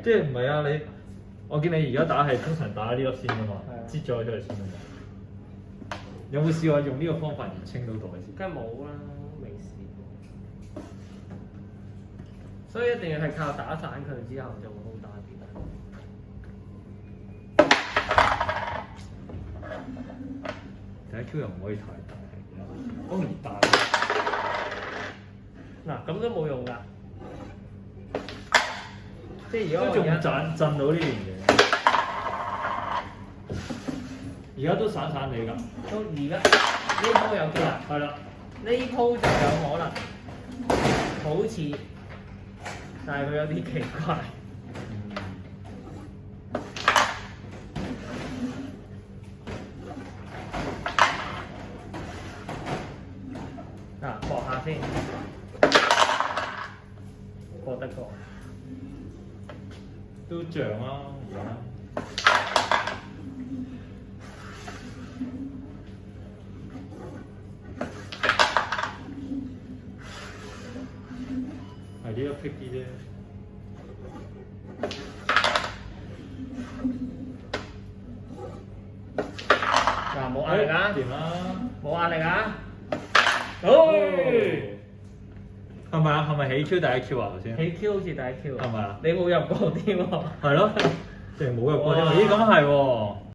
即係唔係啊？我見你而家打係通常打呢粒先㗎嘛，係啊擠咗佢出嚟先㗎嘛。有冇試過用呢個方法而清到袋先？梗係冇啦，未試過。所以一定要係靠打散佢之後就會好打啲。第一 Q 又唔可以太大，好容易大。嗱，咁都冇用㗎。即係如果都仲我而家震到呢樣嘢，而家都散散地㗎。到而家呢鋪有機會，係啦，呢鋪就有可能好似，但係佢有啲奇怪。嗱，搏下先，搏得過。都漲啦而家。係呢一撇啲啫。嗱，冇壓力啊！掂啦。冇壓力啊！係咪啊？係咪起 Q 第一 Q 啊？頭先。起 Q 好似第一 Q 係咪啊？你冇入過添喎。係咯，即係冇入過添。咦，咁係喎。